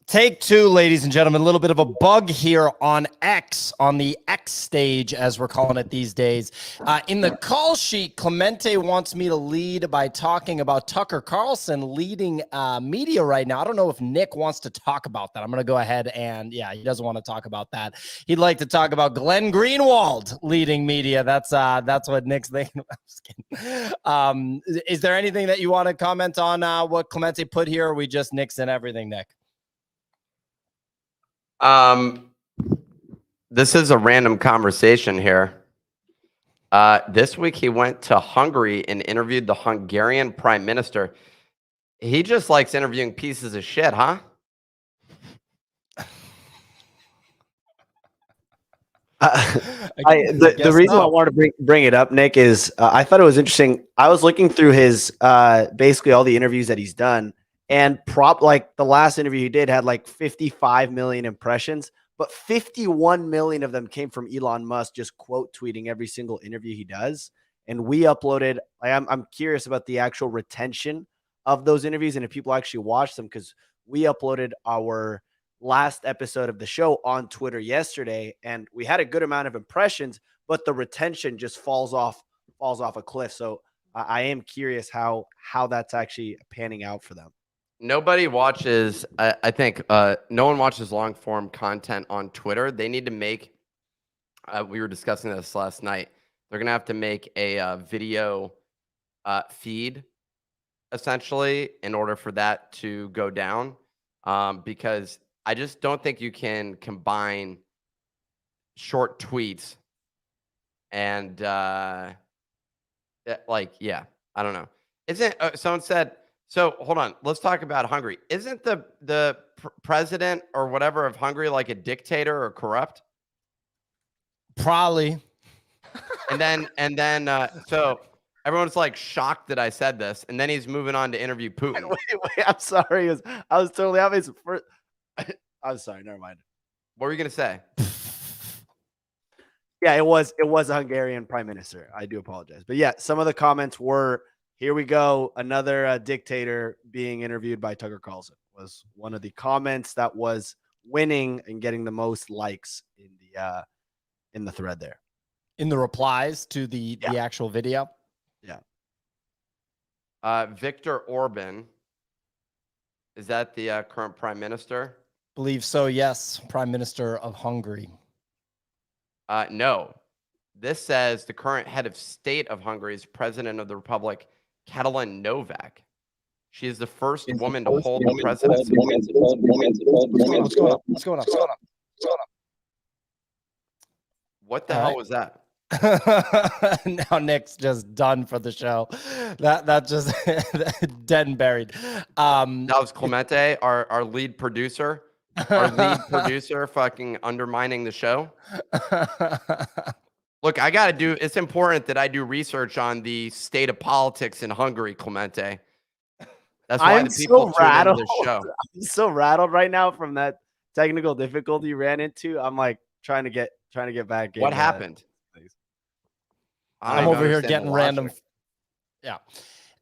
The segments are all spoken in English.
Take two, ladies and gentlemen. A little bit of a bug here on X, on the X stage, as we're calling it these days. In the call sheet, Clemente wants me to lead by talking about Tucker Carlson leading media right now. I don't know if Nick wants to talk about that. I'm going to go ahead and, yeah, he doesn't want to talk about that. He'd like to talk about Glenn Greenwald leading media. That's what Nick's thinking about. I'm just kidding. Is there anything that you want to comment on what Clemente put here, or we just nix in everything, Nick? This is a random conversation here. This week he went to Hungary and interviewed the Hungarian prime minister. He just likes interviewing pieces of shit, huh? The reason I wanted to bring it up, Nick, is I thought it was interesting. I was looking through his basically all the interviews that he's done, and like the last interview he did had like 55 million impressions, but 51 million of them came from Elon Musk just quote tweeting every single interview he does. And we uploaded. I'm curious about the actual retention of those interviews and if people actually watch them, because we uploaded our last episode of the show on Twitter yesterday, and we had a good amount of impressions, but the retention just falls off a cliff. So I am curious how that's actually panning out for them. Nobody watches, I think, no one watches long form content on Twitter. They need to make, we were discussing this last night. They're going to have to make a video feed essentially in order for that to go down. Because I just don't think you can combine short tweets and like, yeah, I don't know. Isn't someone said, so hold on, let's talk about Hungary. Isn't the president or whatever of Hungary like a dictator or corrupt? Probably. And then so everyone's like shocked that I said this, and then he's moving on to interview Putin. Wait, I'm sorry. I was totally obvious. I'm sorry, never mind. What were you gonna say? Yeah, it was a Hungarian prime minister. I do apologize. But yeah, some of the comments were, here we go, another dictator being interviewed by Tucker Carlson was one of the comments that was winning and getting the most likes in the thread there. In the replies to the actual video? Yeah. Viktor Orban, is that the current prime minister? Believe so, yes. Prime Minister of Hungary. No. This says the current head of state of Hungary is president of the republic, Katalin Novak. She is the first woman to hold the presidency. What's going on? What the hell was that? Now Nick's just done for the show. That just dead and buried. That was Clemente, our lead producer. Our lead producer fucking undermining the show. Look, it's important that I do research on the state of politics in Hungary, Clemente. That's why the people tune into the show. I'm so rattled right now from that technical difficulty you ran into. I'm like trying to get back in. What happened? I'm over here getting random. Yeah.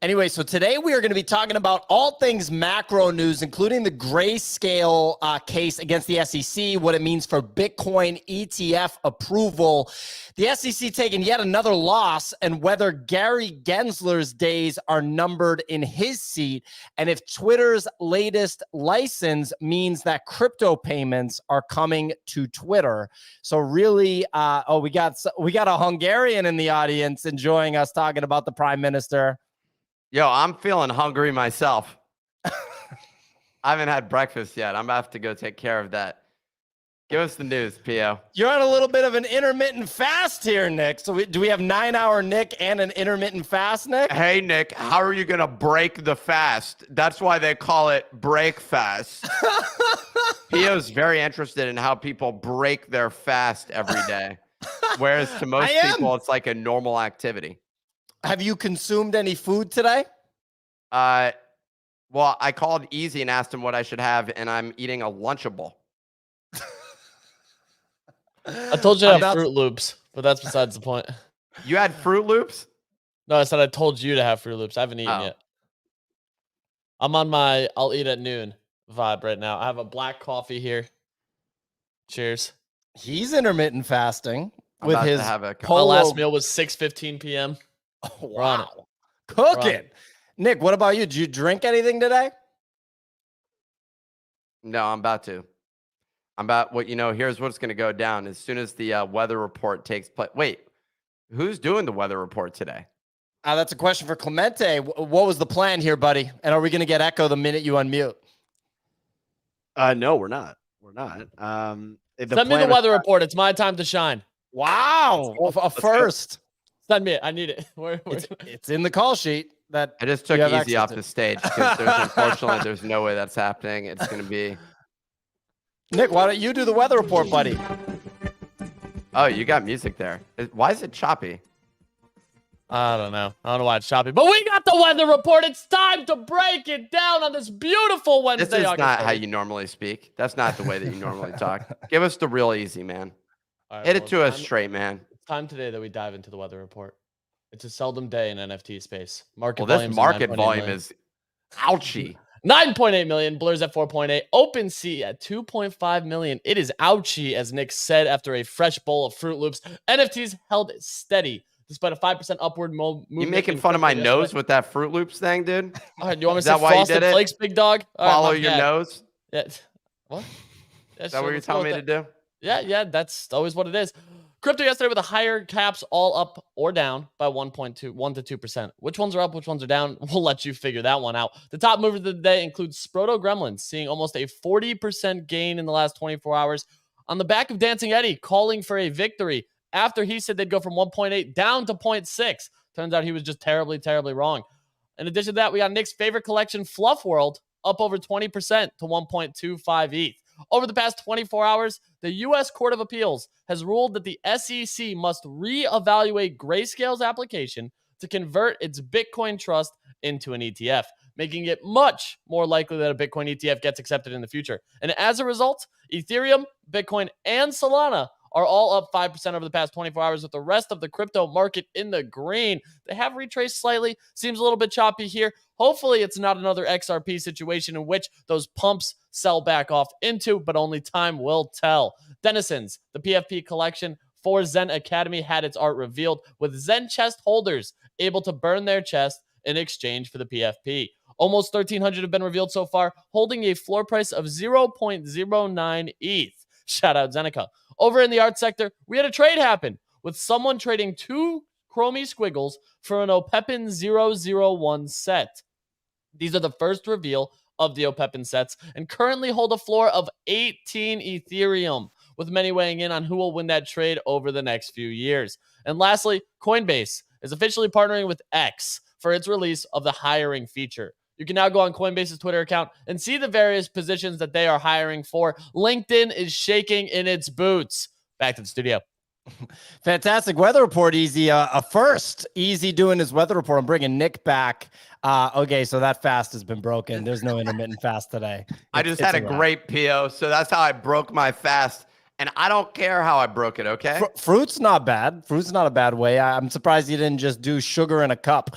Anyway, so today we are going to be talking about all things macro news, including the Greyscale case against the SEC, what it means for Bitcoin ETF approval, the SEC taking yet another loss, and whether Gary Gensler's days are numbered in his seat, and if Twitter's latest license means that crypto payments are coming to Twitter. So really, we got a Hungarian in the audience enjoying us talking about the prime minister. Yo, I'm feeling hungry myself. I haven't had breakfast yet. I'm about to have to go take care of that. Give us the news, Pio. You're on a little bit of an intermittent fast here, Nick. So do we have 9-hour Nick and an intermittent fast, Nick? Hey, Nick, how are you going to break the fast? That's why they call it break fast. Pio's very interested in how people break their fast every day. Whereas to most people, it's like a normal activity. Have you consumed any food today? Well, I called Easy and asked him what I should have, and I'm eating a Lunchable. I told you to have Fruit Loops, but that's besides the point. You had Fruit Loops? No, I said I told you to have Fruit Loops. I haven't eaten yet. I'm on my I'll eat at noon. vibe right now. I have a black coffee here. Cheers. He's intermittent fasting I'm with about to his have a My polo. last meal was 6:15 p.m. Oh, We're on it. wow. We're on Cooking. it. Nick, what about you? Did you drink anything today? No, I'm about to. Here's what's going to go down as soon as the weather report takes place. Wait, who's doing the weather report today? That's a question for Clemente. What was the plan here, buddy? And are we going to get echo the minute you unmute? No, we're not. We're not. Send me the weather report. It's my time to shine. Wow. A first. Send me it. I need it. It's in the call sheet. That I just took Easy off the stage because unfortunately there's no way that's happening. It's going to be. Nick, why don't you do the weather report, buddy? Oh, you got music there. Why is it choppy? I don't know. I don't know why it's choppy, but we got the weather report. It's time to break it down on this beautiful Wednesday. This is not how you normally speak. That's not the way that you normally talk. Give us the real easy, man. Right, Hit it to us straight, man. It's time today that we dive into the weather report. It's a seldom day in NFT space. This market volume is ouchie. 9.8 million, Blur's at 4.8, OpenSea at 2.5 million. It is ouchie, as Nick said, after a fresh bowl of Fruit Loops. NFTs held steady despite a 5% upward movement. You making fun of my nose with that Fruit Loops thing, dude? All right, you want me to say Frosted Flakes, big dog? Follow your nose? Yeah. What? Is that what you're telling me to do? Yeah, that's always what it is. Crypto yesterday with the higher caps all up or down by 1 to 2%. Which ones are up, which ones are down? We'll let you figure that one out. The top movers of the day include Sproto Gremlins, seeing almost a 40% gain in the last 24 hours on the back of Dancing Eddie calling for a victory after he said they'd go from 1.8 down to 0.6. Turns out he was just terribly, terribly wrong. In addition to that, we got Nick's favorite collection, Fluff World, up over 20% to 1.25 ETH. Over the past 24 hours, the U.S. Court of Appeals has ruled that the SEC must reevaluate Greyscale's application to convert its Bitcoin trust into an ETF, making it much more likely that a Bitcoin ETF gets accepted in the future. And as a result, Ethereum, Bitcoin, and Solana are all up 5% over the past 24 hours, with the rest of the crypto market in the green. They have retraced slightly. Seems a little bit choppy here. Hopefully, it's not another XRP situation in which those pumps sell back off into, but only time will tell. Denizens, the PFP collection for Zen Academy, had its art revealed, with Zen chest holders able to burn their chest in exchange for the PFP. Almost 1,300 have been revealed so far, holding a floor price of 0.09 ETH. Shout out Zeneca. Over in the art sector, we had a trade happen with someone trading 2 Chromie Squiggles for an Opepin 001 set. These are the first reveal of the Opepin sets and currently hold a floor of 18 Ethereum, with many weighing in on who will win that trade over the next few years. And lastly, Coinbase is officially partnering with X for its release of the hiring feature. You can now go on Coinbase's Twitter account and see the various positions that they are hiring for. LinkedIn is shaking in its boots. Back to the studio. Fantastic weather report, Easy. A first. Easy doing his weather report. I'm bringing Nick back. Okay, so that fast has been broken. There's no intermittent fast today. I just had a great PO, so that's how I broke my fast. And I don't care how I broke it, okay? Fruit's not bad. Fruit's not a bad way. I'm surprised you didn't just do sugar in a cup.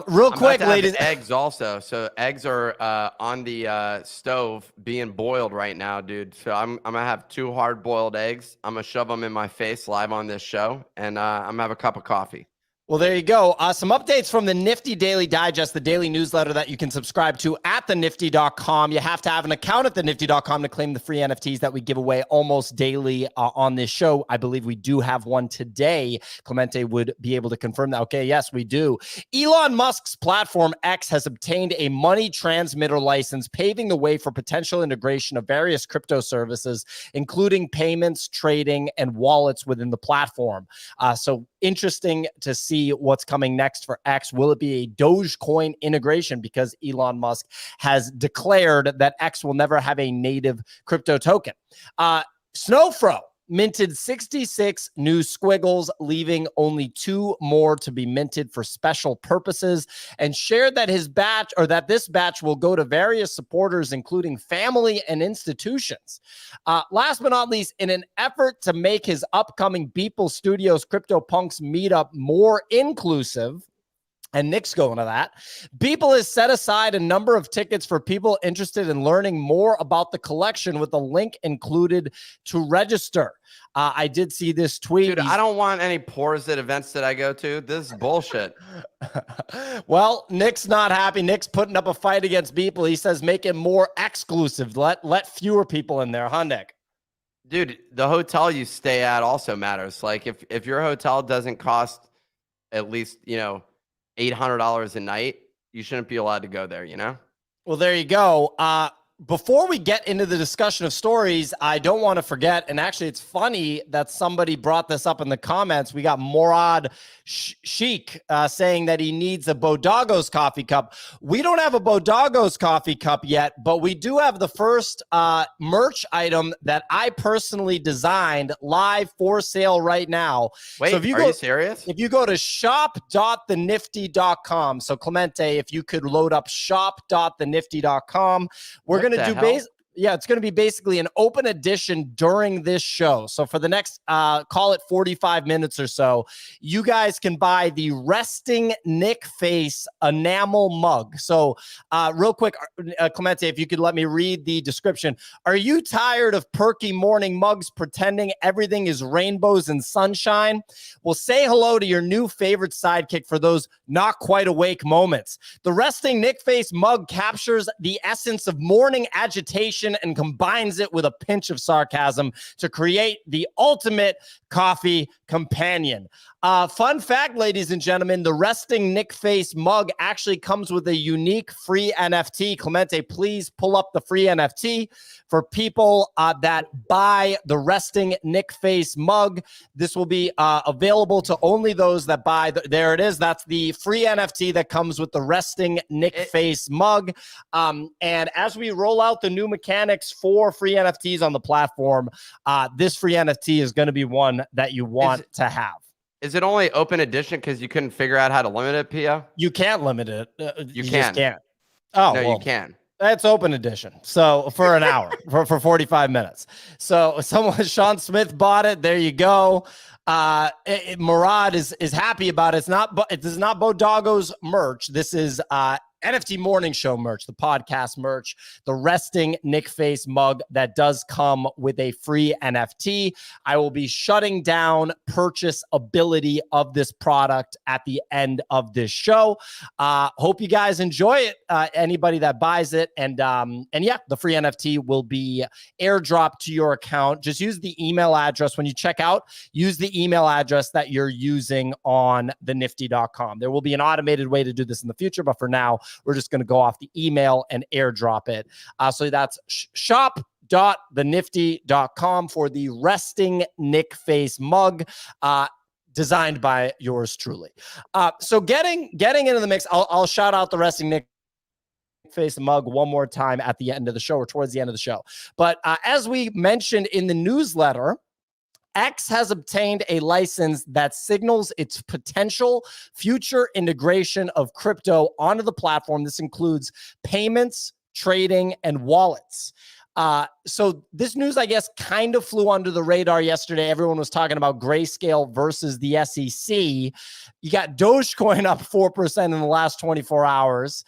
Real quick, ladies. Eggs also. So eggs are on the stove being boiled right now, dude. So I'm going to have 2 hard-boiled eggs. I'm going to shove them in my face live on this show. And I'm going to have a cup of coffee. Well, there you go. Some updates from the Nifty Daily Digest, the daily newsletter that you can subscribe to at thenifty.com. You have to have an account at thenifty.com to claim the free NFTs that we give away almost daily on this show. I believe we do have one today. Clemente would be able to confirm that. Okay, yes, we do. Elon Musk's platform X has obtained a money transmitter license, paving the way for potential integration of various crypto services, including payments, trading, and wallets within the platform. So interesting to see what's coming next for X. Will it be a Dogecoin integration? Because Elon Musk has declared that X will never have a native crypto token. Snowfro minted 66 new squiggles, leaving only 2 more to be minted for special purposes, and shared that this batch will go to various supporters, including family and institutions. Last but not least, in an effort to make his upcoming Beeple Studios CryptoPunks meetup more inclusive, And Nick's going to that. Beeple has set aside a number of tickets for people interested in learning more about the collection with a link included to register. I did see this tweet. Dude, I don't want any pores at events that I go to. This is bullshit. Well, Nick's not happy. Nick's putting up a fight against Beeple. He says make it more exclusive. Let fewer people in there, huh, Nick? Dude, the hotel you stay at also matters. Like if your hotel doesn't cost at least, $800 a night, you shouldn't be allowed to go there, Well, there you go. Before we get into the discussion of stories, I don't want to forget, and actually it's funny that somebody brought this up in the comments. We got Morad Sheik saying that he needs a Bodagos coffee cup. We don't have a Bodagos coffee cup yet, but we do have the first merch item that I personally designed live for sale right now. Wait, so if you are you serious? If you go to shop.thenifty.com, so Clemente, if you could load up shop.thenifty.com, we're going to do it's going to be basically an open edition during this show. So for the next, call it 45 minutes or so, you guys can buy the Resting Nick Face enamel mug. So real quick, Clemente, if you could let me read the description. Are you tired of perky morning mugs pretending everything is rainbows and sunshine? Well, say hello to your new favorite sidekick for those not quite awake moments. The Resting Nick Face mug captures the essence of morning agitation and combines it with a pinch of sarcasm to create the ultimate coffee companion. Fun fact, ladies and gentlemen, the Resting Nick Face mug actually comes with a unique free NFT. Clemente, please pull up the free NFT for people that buy the Resting Nick Face mug. This will be available to only those that buy. There it is. That's the free NFT that comes with the Resting Nick Face mug. And as we roll out the new mechanics for free NFTs on the platform, this free NFT is going to be one that you want to have. Is it only open edition because you couldn't figure out how to limit it, Pia? You can't limit it. You just can't. Oh, no, well, you can. It's open edition. So for an hour, for 45 minutes. So Sean Smith bought it. There you go. Murad is happy about it. It is not Bodagos merch. This is NFT Morning Show merch, the podcast merch, the Resting Nick Face mug that does come with a free NFT. I will be shutting down purchase ability of this product at the end of this show. Hope you guys enjoy it. Anybody that buys it, and yeah, the free NFT will be airdropped to your account. Just use the email address when you check out. Use the email address that you're using on thenifty.com. There will be an automated way to do this in the future, but for now, we're just going to go off the email and airdrop it. So that's shop.thenifty.com for the Resting Nick Face mug, designed by yours truly. So getting into the mix, I'll shout out the Resting Nick Face mug one more time at the end of the show, or towards the end of the show. But as we mentioned in the newsletter, X has obtained a license that signals its potential future integration of crypto onto the platform. This includes payments, trading, and wallets. So this news, I guess, kind of flew under the radar yesterday. Everyone was talking about Greyscale versus the SEC. You got Dogecoin up 4% in the last 24 hours.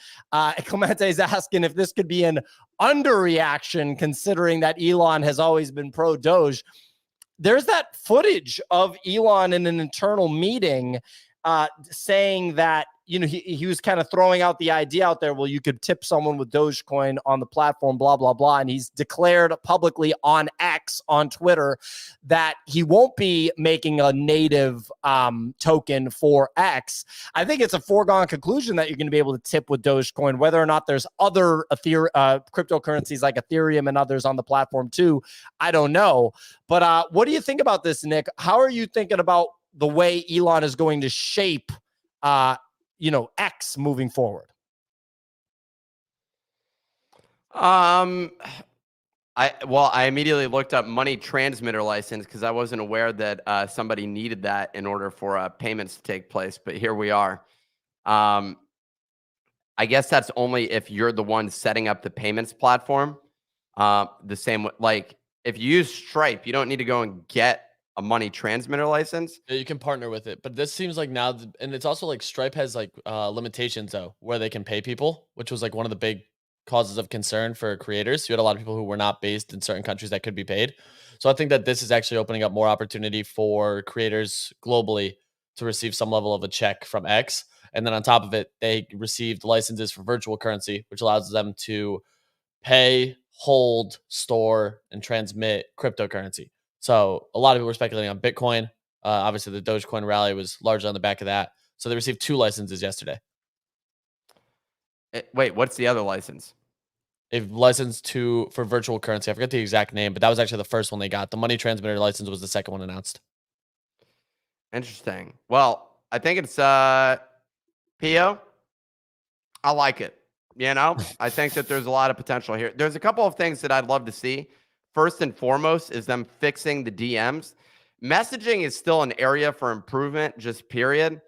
Clemente is asking if this could be an underreaction, considering that Elon has always been pro-Doge. There's that footage of Elon in an internal meeting saying that, he was kind of throwing out the idea out there, well, you could tip someone with Dogecoin on the platform, blah, blah, blah. And he's declared publicly on X, on Twitter, that he won't be making a native token for X. I think it's a foregone conclusion that you're going to be able to tip with Dogecoin, whether or not there's other cryptocurrencies like Ethereum and others on the platform too. I don't know. But what do you think about this, Nick? How are you thinking about the way Elon is going to shape X moving forward? I immediately looked up money transmitter license because I wasn't aware that somebody needed that in order for payments to take place. But here we are. I guess that's only if you're the one setting up the payments platform. The same, like if you use Stripe, you don't need to go and get a money transmitter license. Yeah, you can partner with it, but this seems like now, and it's also like Stripe has like limitations though, where they can pay people, which was like one of the big causes of concern for creators. You had a lot of people who were not based in certain countries that could be paid. So I think that this is actually opening up more opportunity for creators globally to receive some level of a check from X. And then on top of it, they received licenses for virtual currency, which allows them to pay, hold, store, and transmit cryptocurrency. So a lot of people were speculating on Bitcoin. Obviously, the Dogecoin rally was largely on the back of that. So they received 2 licenses yesterday. Wait, what's the other license? They've licensed for virtual currency. I forget the exact name, but that was actually the first one they got. The money transmitter license was the second one announced. Interesting. Well, I think it's PO. I like it. You know, I think that there's a lot of potential here. There's a couple of things that I'd love to see. First and foremost is them fixing the DMs. Messaging is still an area for improvement, just period.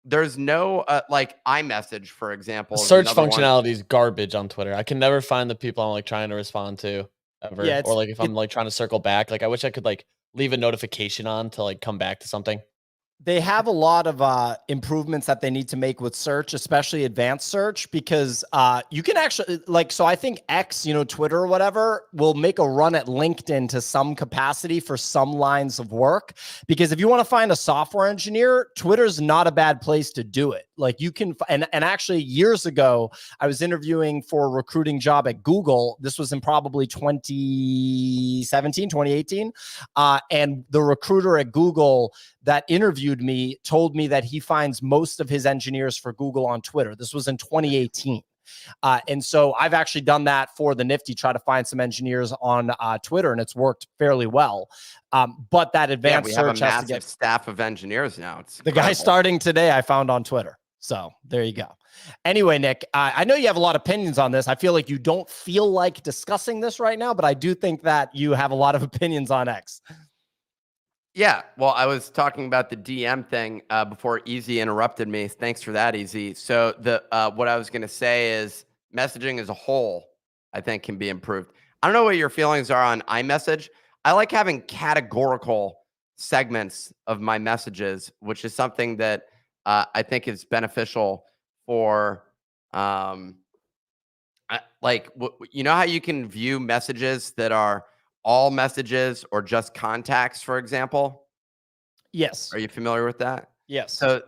There's no like iMessage, for example. Search functionality is garbage on Twitter. I can never find the people I'm like trying to respond to ever. Yeah, or like if I'm like trying to circle back, like I wish I could like leave a notification on to like come back to something. They have a lot of improvements that they need to make with search, especially advanced search, because you can actually so I think X, Twitter or whatever, will make a run at LinkedIn to some capacity for some lines of work. Because if you want to find a software engineer, Twitter's not a bad place to do it. Like you can, and actually years ago, I was interviewing for a recruiting job at Google. This was in probably 2017, 2018. And the recruiter at Google that interviewed me told me that he finds most of his engineers for Google on Twitter. This was in 2018. And so I've actually done that for the Nifty, try to find some engineers on Twitter, and it's worked fairly well. But that advanced we search have a has to get staff of engineers now. It's the guy starting today I found on Twitter. So there you go. Anyway, Nick, I know you have a lot of opinions on this. I feel like you don't feel like discussing this right now, but I do think that you have a lot of opinions on X. Yeah, well, I was talking about the DM thing before Easy interrupted me. Thanks for that, Easy. So what I was going to say is messaging as a whole, I think, can be improved. I don't know what your feelings are on iMessage. I like having categorical segments of my messages, which is something that I think is beneficial for, you know how you can view messages that are all messages or just contacts, for example? Yes. Are you familiar with that? Yes. So,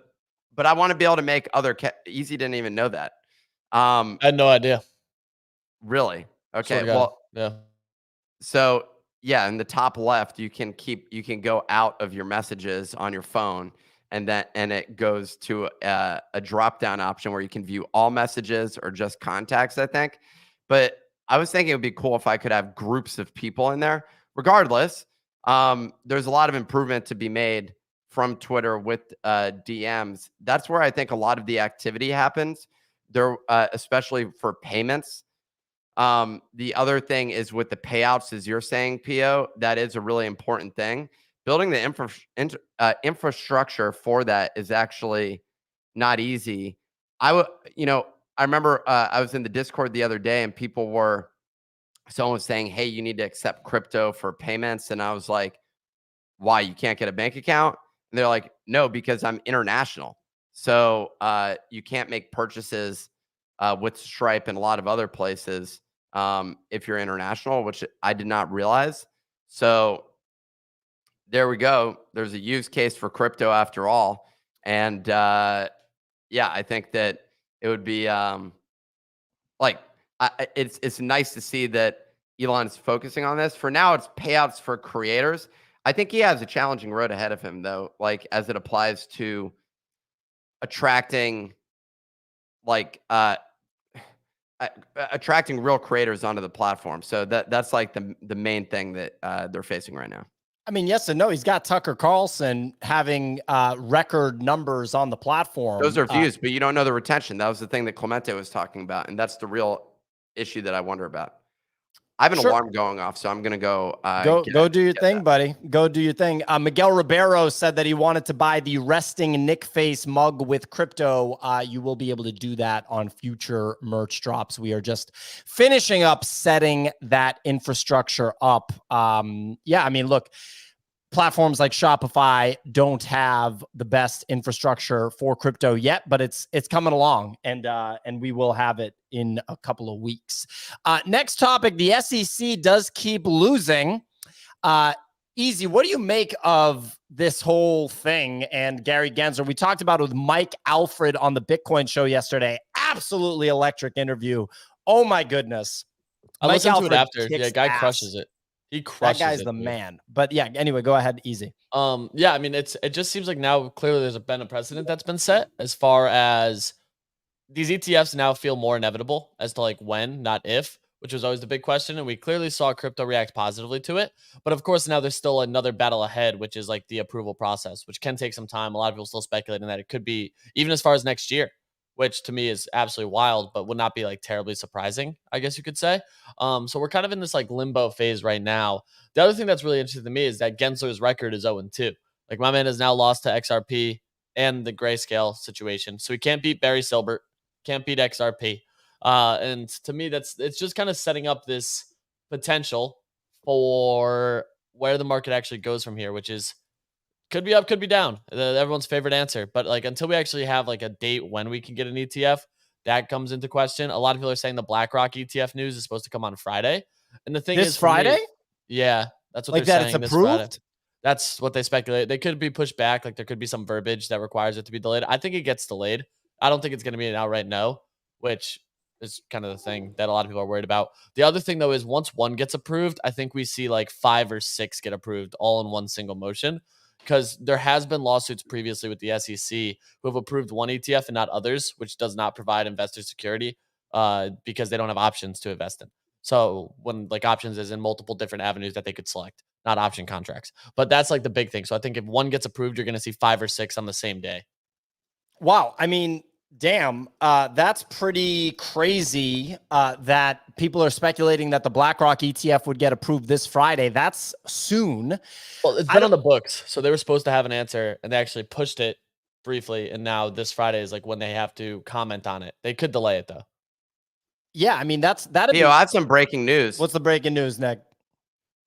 but I want to be able to make other Easy didn't even know that. I had no idea. Really? Okay. Well, yeah. So yeah, in the top left, you can go out of your messages on your phone, and it goes to a drop down option where you can view all messages or just contacts, I think. But I was thinking it would be cool if I could have groups of people in there. Regardless, there's a lot of improvement to be made from Twitter with DMs. That's where I think a lot of the activity happens there, especially for payments. The other thing is with the payouts, as you're saying, PO, that is a really important thing. Building the infrastructure for that is actually not easy. I remember I was in the Discord the other day and someone was saying, hey, you need to accept crypto for payments. And I was like, why? You can't get a bank account? And they're like, no, because I'm international. So you can't make purchases with Stripe and a lot of other places if you're international, which I did not realize. So there we go. There's a use case for crypto after all. And yeah, I think that it would be it's nice to see that Elon is focusing on this. For now, it's payouts for creators. I think he has a challenging road ahead of him, though, like as it applies to attracting attracting real creators onto the platform. So that's like the main thing that they're facing right now. I mean, yes and no. He's got Tucker Carlson having record numbers on the platform. Those are views, but you don't know the retention. That was the thing that Clemente was talking about, and that's the real issue that I wonder about. I have an alarm going off, so I'm going to go. Go do your thing, buddy. Go do your thing. Miguel Ribeiro said that he wanted to buy the resting Nick Face mug with crypto. You will be able to do that on future merch drops. We are just finishing up setting that infrastructure up. Yeah, I mean, look, platforms like Shopify don't have the best infrastructure for crypto yet, but it's coming along, and we will have it in a couple of weeks. Next topic, the SEC does keep losing. Easy, what do you make of this whole thing and Gary Gensler? We talked about it with Mike Alfred on the Bitcoin show yesterday. Absolutely electric interview. Oh my goodness. I Mike listened to Alfred it after. kicks Yeah, guy ass. crushes it. He crushes That guy's it, the dude. man. But yeah, anyway, go ahead. Easy. Yeah, I mean, it just seems like now clearly there's been a precedent that's been set as far as these ETFs now feel more inevitable as to like when, not if, which was always the big question. And we clearly saw crypto react positively to it. But of course, now there's still another battle ahead, which is like the approval process, which can take some time. A lot of people still speculating that it could be even as far as next year, which to me is absolutely wild, but would not be like terribly surprising, I guess you could say. So we're kind of in this like limbo phase right now. The other thing that's really interesting to me is that Gensler's record is 0-2. Like my man has now lost to XRP and the Greyscale situation. So he can't beat Barry Silbert, can't beat XRP. And to me, it's just kind of setting up this potential for where the market actually goes from here, which is could be up, could be down. Everyone's favorite answer. But like until we actually have like a date when we can get an ETF, that comes into question. A lot of people are saying the BlackRock ETF news is supposed to come on Friday. And the thing This is, for me, Friday? yeah, that's what Like they're that saying. it's This Friday. approved? That's what they speculate. They could be pushed back. Like there could be some verbiage that requires it to be delayed. I think it gets delayed. I don't think it's going to be an outright no, which is kind of the thing that a lot of people are worried about. The other thing though is once one gets approved, I think we see like 5 or 6 get approved all in one single motion, because there has been lawsuits previously with the SEC who have approved one ETF and not others, which does not provide investor security because they don't have options to invest in. So when like options is in multiple different avenues that they could select, not option contracts. But that's like the big thing. So I think if one gets approved, you're going to see 5 or 6 on the same day. Wow. I mean, damn, that's pretty crazy that people are speculating that the BlackRock ETF would get approved this Friday. That's soon. Well, it's been on the books. So they were supposed to have an answer and they actually pushed it briefly. And now this Friday is like when they have to comment on it. They could delay it though. Yeah, I mean, that'd be... I have some breaking news. What's the breaking news, Nick?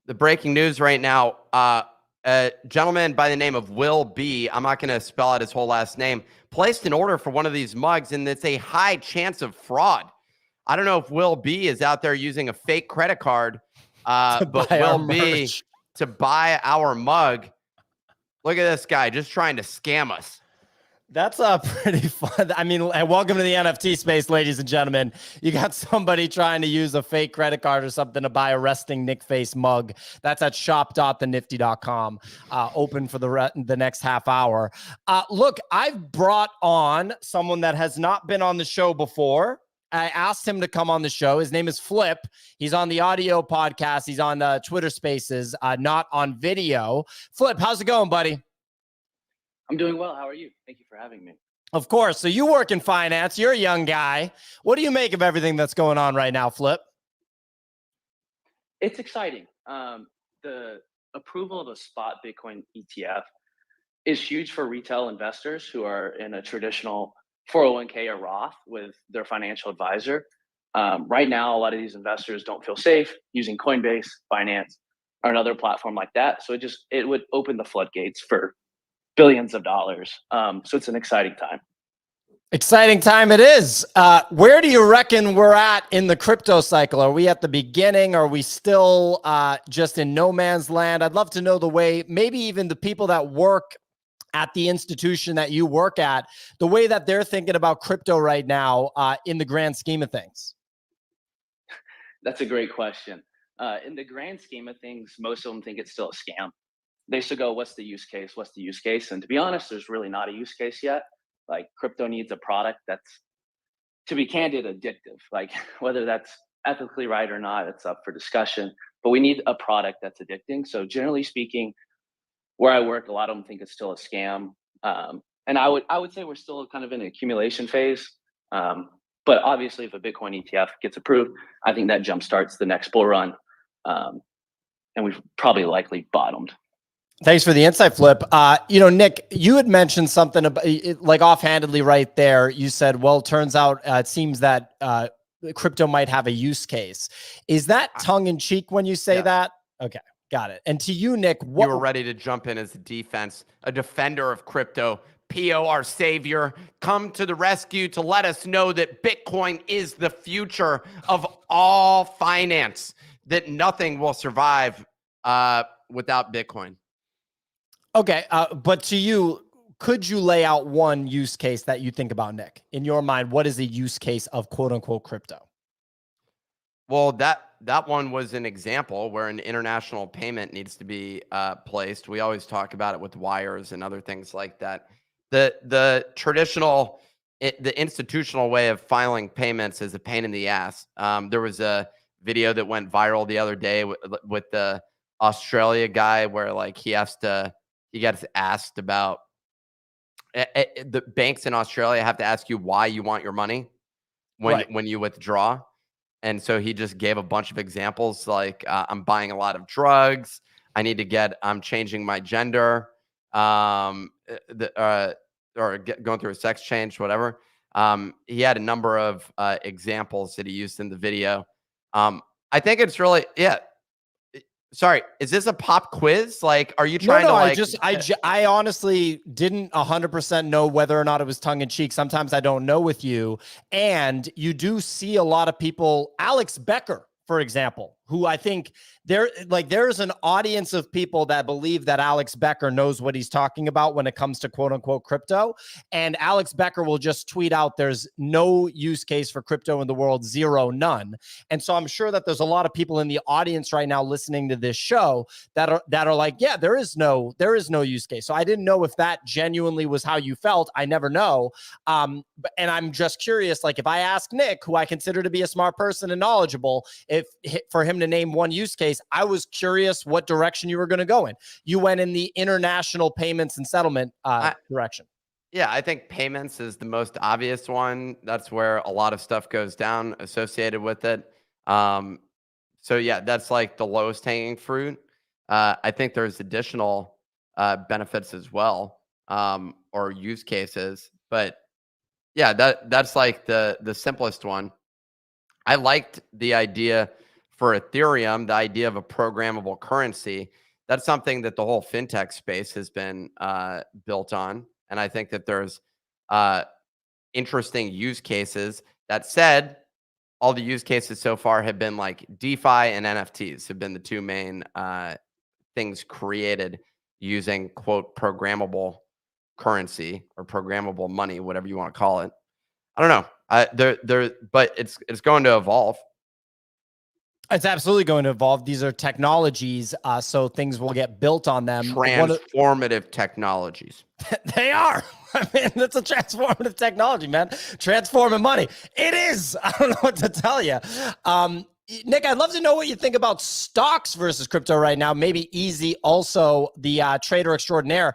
The breaking news right now, a gentleman by the name of Will B, I'm not going to spell out his whole last name, placed an order for one of these mugs, and it's a high chance of fraud. I don't know if Will B is out there using a fake credit card, but Will B to buy our mug. Look at this guy just trying to scam us. That's pretty fun. I mean, welcome to the NFT space, ladies and gentlemen. You got somebody trying to use a fake credit card or something to buy a resting Nick Face mug. That's at shop.thenifty.com, open for the next half hour. Look, I've brought on someone that has not been on the show before. I asked him to come on the show. His name is Flip. He's on the audio podcast. He's on Twitter Spaces, not on video. Flip, how's it going, buddy? I'm doing well. How are you? Thank you for having me. Of course. So you work in finance. You're a young guy. What do you make of everything that's going on right now, Flip? It's exciting. The approval of a spot Bitcoin ETF is huge for retail investors who are in a traditional 401k or Roth with their financial advisor. Right now, a lot of these investors don't feel safe using Coinbase, Binance, or another platform like that. So it would open the floodgates for billions of dollars. So it's an exciting time. Exciting time it is. Where do you reckon we're at in the crypto cycle? Are we at the beginning? Are we still just in no man's land? I'd love to know the way, maybe even the people that work at the institution that you work at, the way that they're thinking about crypto right now in the grand scheme of things. That's a great question. In the grand scheme of things, most of them think it's still a scam. They still go, what's the use case? What's the use case? And to be honest, there's really not a use case yet. Like crypto needs a product that's, to be candid, addictive. Like whether that's ethically right or not, it's up for discussion, but we need a product that's addicting. So generally speaking, where I work, a lot of them think it's still a scam. And I would say we're still kind of in an accumulation phase. But obviously if a Bitcoin ETF gets approved, I think that jumpstarts the next bull run. And we've probably likely bottomed. Thanks for the insight, Flip. Nick, you had mentioned something about, like offhandedly right there. You said, well, it turns out it seems that crypto might have a use case. Is that tongue in cheek when you say that? Okay. Got it. And to you, Nick, You what were ready to jump in as a defense, a defender of crypto. PO, our savior, come to the rescue to let us know that Bitcoin is the future of all finance, that nothing will survive without Bitcoin. Okay, but to you, could you lay out one use case that you think about, Nick? In your mind, what is a use case of quote unquote crypto? Well, that one was an example where an international payment needs to be placed. We always talk about it with wires and other things like that. The traditional, the institutional way of filing payments is a pain in the ass. There was a video that went viral the other day with the Australia guy where like he gets asked about the banks in Australia have to ask you why you want your money when you withdraw. And so he just gave a bunch of examples like I'm buying a lot of drugs. I'm changing my gender, or going through a sex change, whatever. He had a number of examples that he used in the video. I think it's really, yeah. Sorry, is this a pop quiz? Like, are you trying to like? I honestly didn't 100% know whether or not it was tongue in cheek. Sometimes I don't know with you, and you do see a lot of people. Alex Becker, for example, who I think there's an audience of people that believe that Alex Becker knows what he's talking about when it comes to quote unquote crypto. And Alex Becker will just tweet out, there's no use case for crypto in the world, zero, none. And so I'm sure that there's a lot of people in the audience right now listening to this show that are like, yeah, there is no use case. So I didn't know if that genuinely was how you felt. I never know. And I'm just curious, like if I ask Nick, who I consider to be a smart person and knowledgeable, for him to name one use case, I was curious what direction you were going to go in. You went in the international payments and settlement direction. Yeah, I think payments is the most obvious one. That's where a lot of stuff goes down associated with it. So yeah, that's like the lowest hanging fruit. I think there's additional benefits as well, or use cases. But yeah, that's like the simplest one. I liked the idea for Ethereum, the idea of a programmable currency. That's something that the whole fintech space has been built on. And I think that there's interesting use cases. That said, all the use cases so far have been like DeFi and NFTs have been the two main things created using quote programmable currency or programmable money, whatever you want to call it. I don't know. But it's going to evolve. It's absolutely going to evolve. These are technologies, so things will get built on them. Transformative technologies. They are. I mean, that's a transformative technology, man. Transforming money. It is. I don't know what to tell you. Nick, I'd love to know what you think about stocks versus crypto right now. Maybe Easy, also the trader extraordinaire.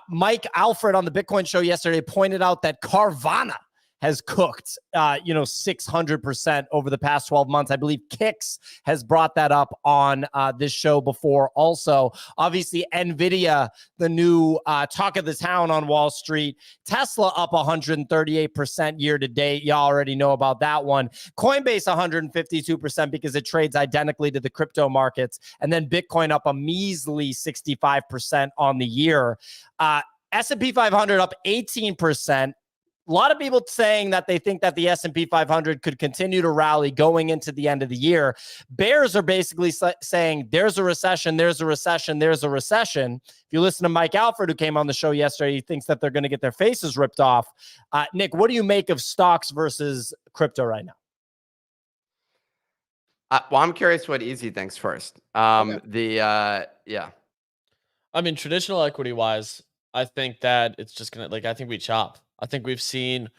Mike Alfred on the Bitcoin show yesterday pointed out that Carvana has cooked, 600% over the past 12 months. I believe Kix has brought that up on this show before also. Obviously, NVIDIA, the new talk of the town on Wall Street. Tesla up 138% year to date. You already know about that one. Coinbase 152% because it trades identically to the crypto markets. And then Bitcoin up a measly 65% on the year. S&P 500 up 18%. A lot of people saying that they think that the S&P 500 could continue to rally going into the end of the year. Bears are basically saying there's a recession, there's a recession, there's a recession. If you listen to Mike Alfred, who came on the show yesterday, he thinks that they're going to get their faces ripped off. Nick, what do you make of stocks versus crypto right now? Well, I'm curious what Easy thinks first. Yeah. I mean, traditional equity wise, I think that it's just going to, I think we chop. I think we've seen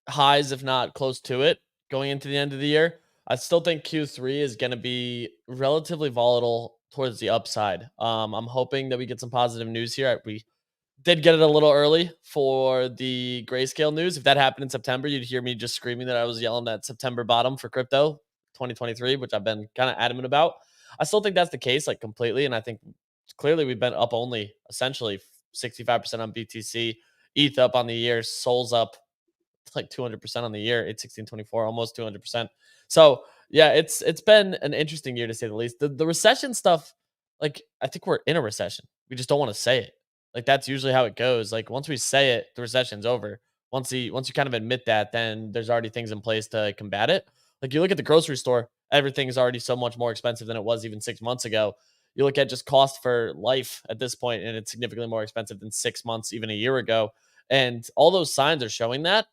highs, if not close to it, going into the end of the year. I still think Q3 is going to be relatively volatile towards the upside. I'm hoping that we get some positive news here. We did get it a little early for the Greyscale news. If that happened in September, you'd hear me just screaming that I was yelling at September bottom for crypto 2023, which I've been kind of adamant about. I still think that's the case, completely. And I think clearly we've been up only essentially 65% on BTC. ETH up on the year, Sol's up 200% on the year, 816.24, almost 200%. So yeah, it's been an interesting year to say the least. The recession stuff, like, I think we're in a recession. We just don't want to say it. Like, that's usually how it goes. Like, once we say it, the recession's over. Once you kind of admit that, then there's already things in place to combat it. Like, you look at the grocery store, everything is already so much more expensive than it was even 6 months ago. You look at just cost for life at this point, and it's significantly more expensive than 6 months, even a year ago. And all those signs are showing that.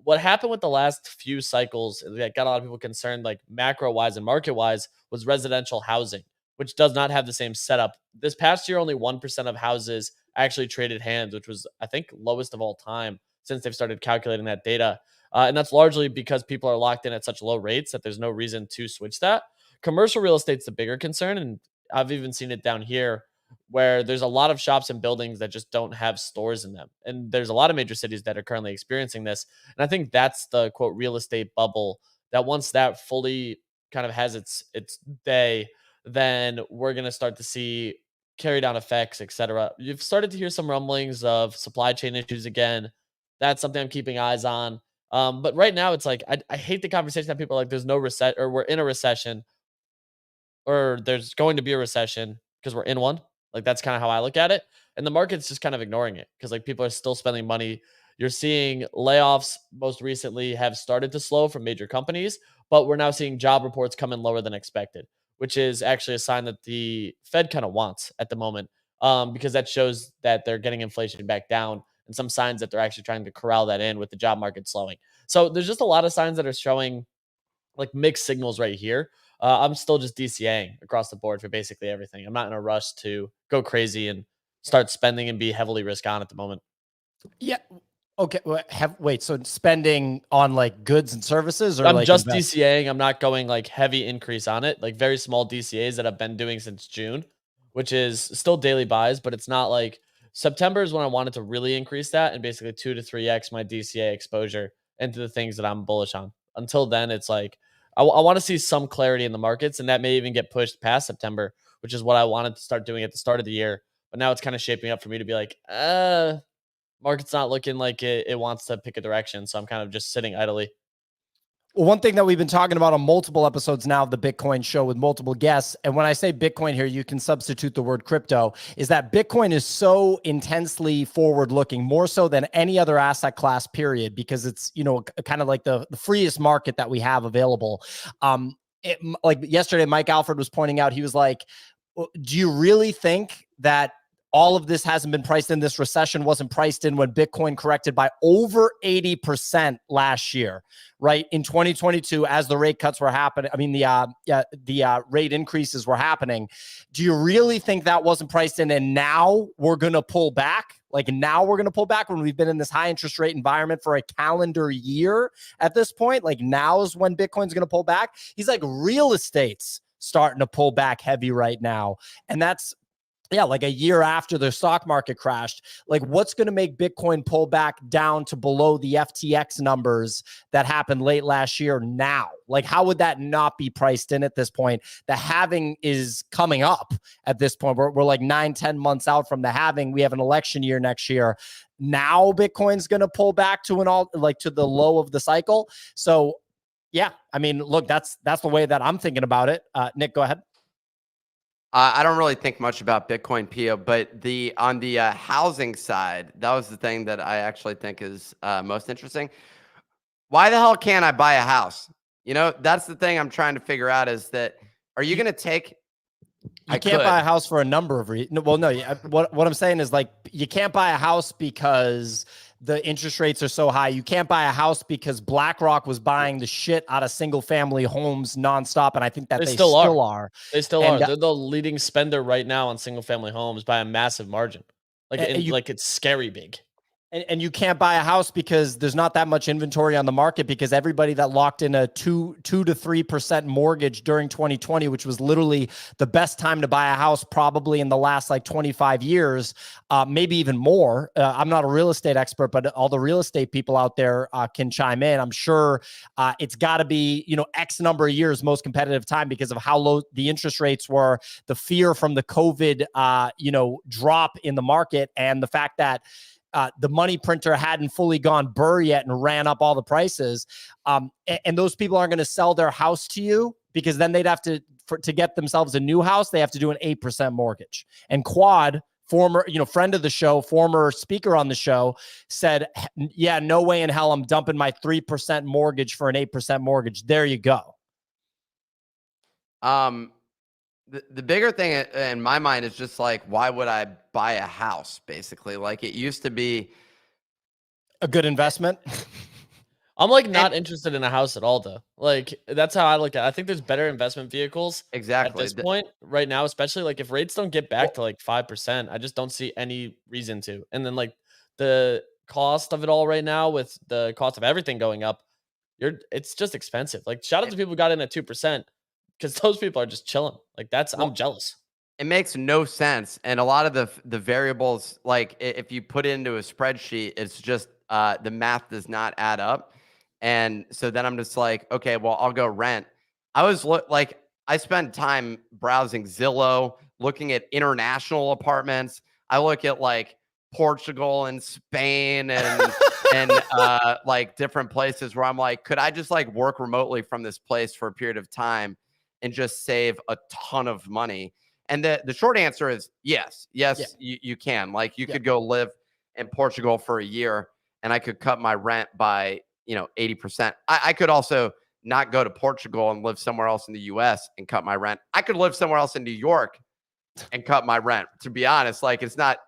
What happened with the last few cycles that got a lot of people concerned, like macro wise and market wise, was residential housing, which does not have the same setup. This past year, only 1% of houses actually traded hands, which was, I think, lowest of all time since they've started calculating that data. And that's largely because people are locked in at such low rates that there's no reason to switch that. Commercial real estate's the bigger concern. And I've even seen it down here where there's a lot of shops and buildings that just don't have stores in them. And there's a lot of major cities that are currently experiencing this. And I think that's the quote real estate bubble, that once that fully kind of has its day, then we're going to start to see carry down effects, etc. You've started to hear some rumblings of supply chain issues again. That's something I'm keeping eyes on. But right now, it's like I hate the conversation that people are like, there's no reset, or we're in a recession, or there's going to be a recession because we're in one. Like, that's kind of how I look at it. And the market's just kind of ignoring it because like people are still spending money. You're seeing layoffs most recently have started to slow from major companies, but we're now seeing job reports come in lower than expected, which is actually a sign that the Fed kind of wants at the moment, because that shows that they're getting inflation back down, and some signs that they're actually trying to corral that in with the job market slowing. So there's just a lot of signs that are showing like mixed signals right here. I'm still just DCAing across the board for basically everything. I'm not in a rush to go crazy and start spending and be heavily risk on at the moment. Yeah. Okay. Wait. So spending on like goods and services, or I'm like just DCAing. I'm not going like heavy increase on it. Like very small DCAs that I've been doing since June, which is still daily buys, but it's not like September is when I wanted to really increase that and basically 2 to 3x my DCA exposure into the things that I'm bullish on. Until then, it's like I want to see some clarity in the markets, and that may even get pushed past September, which is what I wanted to start doing at the start of the year. But now it's kind of shaping up for me to be like, market's not looking like it wants to pick a direction. So I'm kind of just sitting idly. Well, one thing that we've been talking about on multiple episodes now of the Bitcoin show with multiple guests, and when I say Bitcoin here, you can substitute the word crypto, is that Bitcoin is so intensely forward-looking, more so than any other asset class, period, because it's, you know, kind of like the freest market that we have available. Like yesterday, Mike Alfred was pointing out, he was like, do you really think that all of this hasn't been priced in? This recession wasn't priced in when Bitcoin corrected by over 80% last year, right? In 2022, as the rate cuts were happening, I mean, the rate increases were happening. Do you really think that wasn't priced in? And now we're going to pull back? Like now we're going to pull back when we've been in this high interest rate environment for a calendar year at this point? Like now is when Bitcoin's going to pull back? He's like, real estate's starting to pull back heavy right now. And that's, yeah, like a year after the stock market crashed. Like what's going to make Bitcoin pull back down to below the FTX numbers that happened late last year now? Like how would that not be priced in at this point? The halving is coming up at this point. We're like 9-10 months out from the halving. We have an election year next year. Now Bitcoin's going to pull back to to the low of the cycle. So yeah, I mean, look, that's the way that I'm thinking about it. Nick, go ahead. I don't really think much about Bitcoin, Pio, but on the housing side, that was the thing that I actually think is most interesting. Why the hell can't I buy a house? You know, that's the thing I'm trying to figure out is that, are you going to take... You can't buy a house for a number of reasons. Well, no, what I'm saying is like, you can't buy a house because the interest rates are so high. You can't buy a house because BlackRock was buying the shit out of single family homes nonstop. And I think that they still are. They still are. They're the leading spender right now on single family homes by a massive margin. Like, it's scary big. And you can't buy a house because there's not that much inventory on the market, because everybody that locked in a 2 to 3% mortgage during 2020, which was literally the best time to buy a house probably in the last like 25 years, maybe even more. I'm not a real estate expert, but all the real estate people out there can chime in. I'm sure it's got to be, X number of years most competitive time because of how low the interest rates were, the fear from the COVID, drop in the market, and the fact that the money printer hadn't fully gone burr yet and ran up all the prices. And those people aren't going to sell their house to you because then they'd have to get themselves a new house, they have to do an 8% mortgage. And Quad, former, friend of the show, former speaker on the show, said, yeah, no way in hell I'm dumping my 3% mortgage for an 8% mortgage. There you go. The bigger thing in my mind is just like, why would I buy a house? Basically, like it used to be a good investment. I'm like not interested in a house at all, though. Like that's how I look at it. I think there's better investment vehicles exactly at this point right now, especially like if rates don't get back to like 5%, I just don't see any reason to. And then like the cost of it all right now with the cost of everything going up, it's just expensive. Like shout out to people who got in at 2% because those people are just chilling. Like I'm jealous. It makes no sense. And a lot of the variables, like if you put it into a spreadsheet, it's just the math does not add up. And so then I'm just like, okay, well, I'll go rent. I spend time browsing Zillow, looking at international apartments. I look at like Portugal and Spain and like different places where I'm like, could I just like work remotely from this place for a period of time and just save a ton of money? And the short answer is yes. Yeah. You can. Like you could go live in Portugal for a year and I could cut my rent by 80%. I could also not go to Portugal and live somewhere else in the US and cut my rent. I could live somewhere else in New York and cut my rent. To be honest, like it's not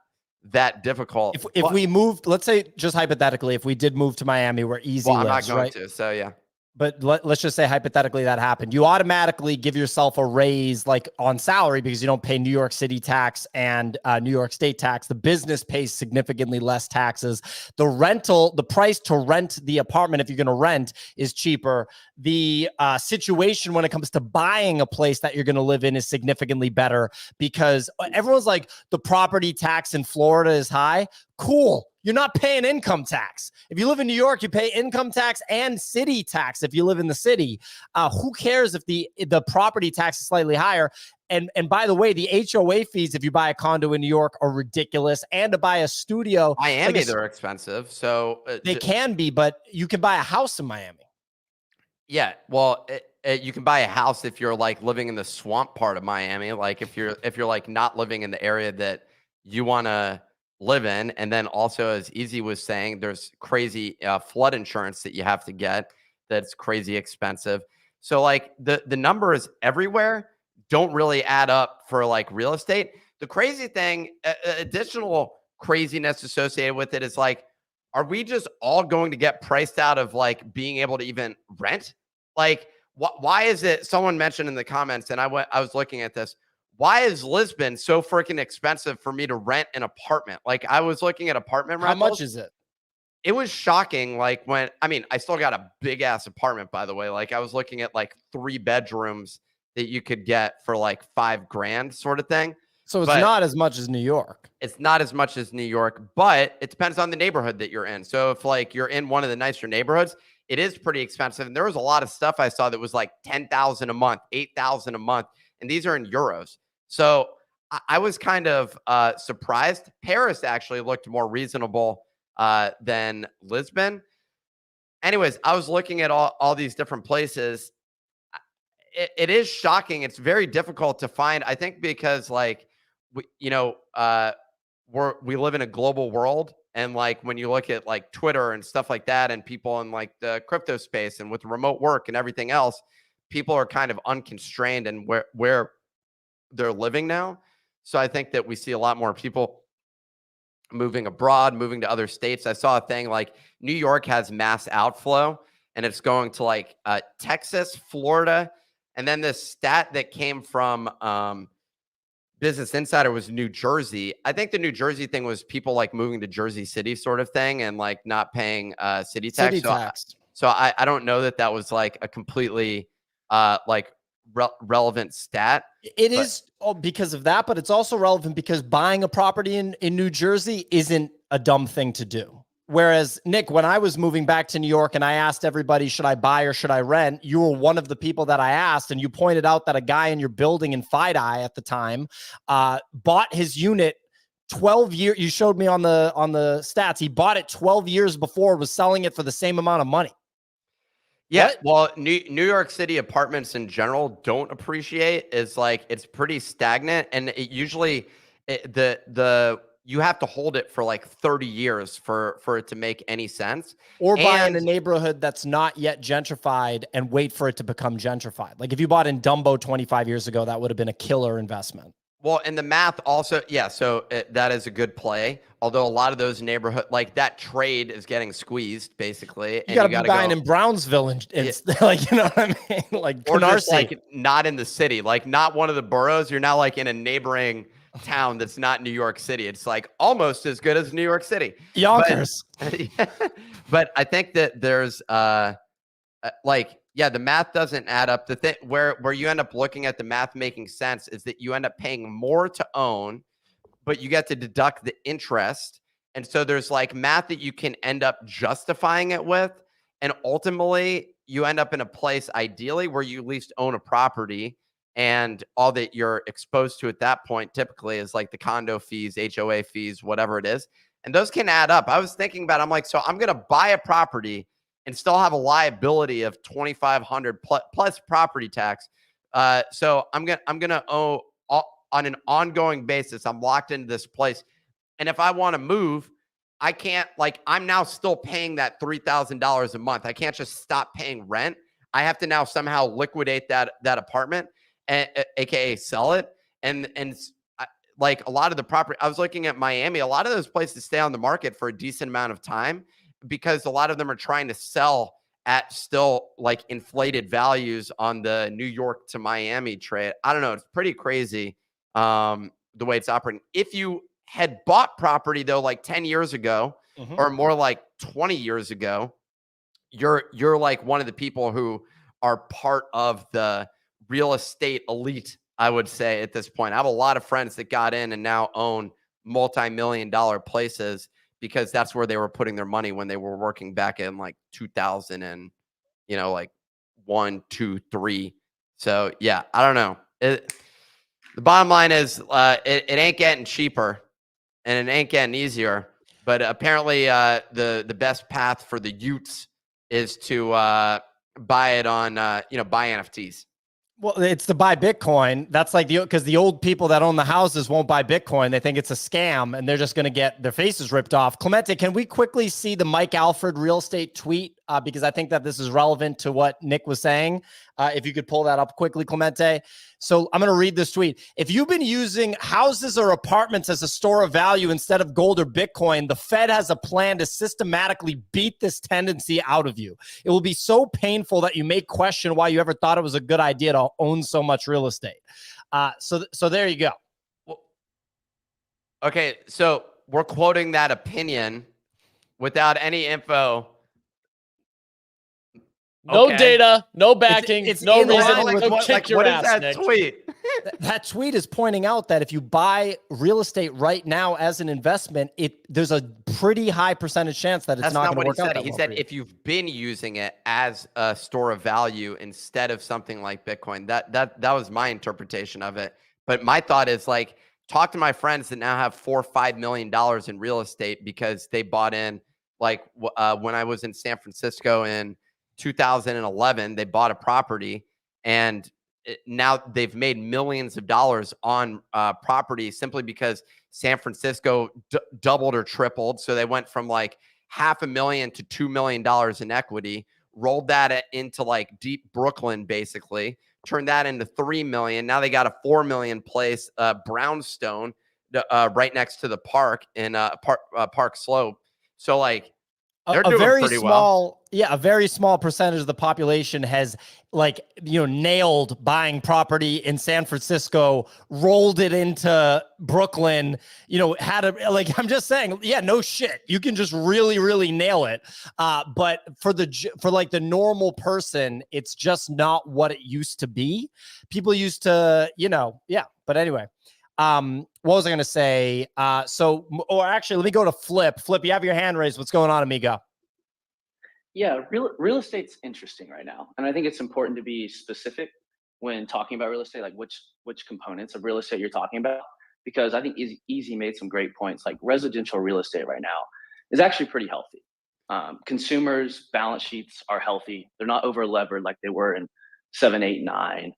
that difficult. If we moved, let's say just hypothetically, if we did move to Miami where Easy lives, I'm not going right? to, so yeah. But let's just say hypothetically that happened. You automatically give yourself a raise like on salary because you don't pay New York City tax and New York State tax. The business pays significantly less taxes. The price to rent the apartment, if you're going to rent, is cheaper. The situation when it comes to buying a place that you're going to live in is significantly better because everyone's like, the property tax in Florida is high. Cool. You're not paying income tax. If you live in New York, you pay income tax and city tax if you live in the city. Who cares if the property tax is slightly higher? And by the way, the HOA fees, if you buy a condo in New York, are ridiculous. And to buy a studio. Miami, they're expensive. So they can be, but you can buy a house in Miami. Yeah. Well, you can buy a house if you're like living in the swamp part of Miami. Like if you're like not living in the area that you want to live in. And then also, as Easy was saying, there's crazy flood insurance that you have to get that's crazy expensive. So like the numbers everywhere don't really add up for like real estate. The crazy thing, additional craziness associated with it is like, are we just all going to get priced out of like being able to even rent? Like, why is it? Someone mentioned in the comments, and I was looking at this. Why is Lisbon so freaking expensive for me to rent an apartment? Like I was looking at apartment rentals. How much is it? It was shocking. Like I still got a big ass apartment, by the way. Like I was looking at like 3 bedrooms that you could get for like $5,000 sort of thing. So it's not as much as New York. It's not as much as New York, but it depends on the neighborhood that you're in. So if like you're in one of the nicer neighborhoods, it is pretty expensive. And there was a lot of stuff I saw that was like $10,000 a month, $8,000 a month. And these are in euros. So I was kind of surprised. Paris actually looked more reasonable than Lisbon. Anyways, I was looking at all these different places. It is shocking. It's very difficult to find, I think, because like, we live in a global world. And like, when you look at like Twitter and stuff like that, and people in like the crypto space and with remote work and everything else, people are kind of unconstrained and where they're living now. So I think that we see a lot more people moving abroad, moving to other states. I saw a thing like New York has mass outflow and it's going to like Texas, Florida. And then this stat that came from Business Insider was New Jersey. I think the New Jersey thing was people like moving to Jersey City sort of thing and like not paying city tax. So I don't know that was like a completely relevant stat. It is because of that, but it's also relevant because buying a property in New Jersey isn't a dumb thing to do. Whereas, Nick, when I was moving back to New York and I asked everybody, should I buy or should I rent? You were one of the people that I asked, and you pointed out that a guy in your building in FiDi at the time bought his unit 12 years. You showed me on the stats. He bought it 12 years before, was selling it for the same amount of money. Yeah, well, New York City apartments in general don't appreciate. It's like it's pretty stagnant, and it usually you have to hold it for like 30 years for it to make any sense. Or buy in a And neighborhood that's not yet gentrified and wait for it to become gentrified. Like if you bought in Dumbo 25 years ago, that would have been a killer investment. well, and the math also, yeah. So that is a good play. Although a lot of those neighborhood, like that trade, is getting squeezed basically. You got to be buying in Brownsville and like, you know what I mean? Like, or just Canarsie. like not in the city, like not one of the boroughs. You're now like in a neighboring town that's not New York City. It's like almost as good as New York City. Yonkers. But I think that there's like, yeah, the math doesn't add up. The thing where you end up looking at the math making sense is that you end up paying more to own, but you get to deduct the interest. And so there's like math that you can end up justifying it with. And ultimately, you end up in a place ideally where you at least own a property, and all that you're exposed to at that point typically is like the condo fees, HOA fees, whatever it is. And those can add up. I was thinking about it, I'm like, so I'm going to buy a property and still have a liability of $2,500 plus property tax. So I'm gonna owe on an ongoing basis. I'm locked into this place, and if I want to move, I can't. Like I'm now still paying that $3,000 a month. I can't just stop paying rent. I have to now somehow liquidate that apartment, aka sell it, and like a lot of the property. I was looking at Miami. A lot of those places stay on the market for a decent amount of time, because a lot of them are trying to sell at still like inflated values on the New York to Miami trade. I don't know. It's pretty crazy the way it's operating. If you had bought property though, like 10 years ago or more like 20 years ago, you're like one of the people who are part of the real estate elite, I would say at this point. I have a lot of friends that got in and now own multi-million-dollar places, because that's where they were putting their money when they were working back in like 2000 and, you know, like 1, 2, 3. So yeah, I don't know. The bottom line is it ain't getting cheaper and it ain't getting easier. But apparently the best path for the Utes is to buy it on, buy NFTs. Well, it's to buy Bitcoin. That's like because the old people that own the houses won't buy Bitcoin. They think it's a scam and they're just going to get their faces ripped off. Clemente, can we quickly see the Mike Alfred real estate tweet? Because I think that this is relevant to what Nick was saying. If you could pull that up quickly, Clemente. So I'm going to read this tweet. If you've been using houses or apartments as a store of value instead of gold or Bitcoin, the Fed has a plan to systematically beat this tendency out of you. It will be so painful that you may question why you ever thought it was a good idea to own so much real estate. So there you go. Okay, so we're quoting that opinion without any info. No data, no backing, it's no in reason. line with Go what- kick like, your What ass, is that Nick. tweet? That tweet is pointing out that if you buy real estate right now as an investment, there's a pretty high percentage chance that it's That's not not going what to he work out. said. He said if you've been using it as a store of value instead of something like Bitcoin. That was my interpretation of it. But my thought is like, talk to my friends that now have $4 or $5 million in real estate because they bought in, like when I was in San Francisco in 2011, they bought a property, and now they've made millions of dollars on property simply because San Francisco doubled or tripled. So they went from like $500,000 to $2 million in equity, rolled that into like deep Brooklyn, basically turned that into 3 million. Now they got a 4 million place, brownstone, right next to the park in Park Slope. So like, they're doing very pretty small, well. Yeah, a very small percentage of the population has nailed buying property in San Francisco, rolled it into Brooklyn, had a, like, I'm just saying, yeah, no shit. You can just really, really nail it. But for the normal person, it's just not what it used to be. People used to, yeah. But anyway, what was I going to say? Or actually, let me go to Flip. Flip, you have your hand raised. What's going on, amigo? Yeah, real estate's interesting right now, and I think it's important to be specific when talking about real estate, like which components of real estate you're talking about, because I think Easy made some great points. Like residential real estate right now is actually pretty healthy. Consumers' balance sheets are healthy. They're not over levered like they were in 7, 8, 9.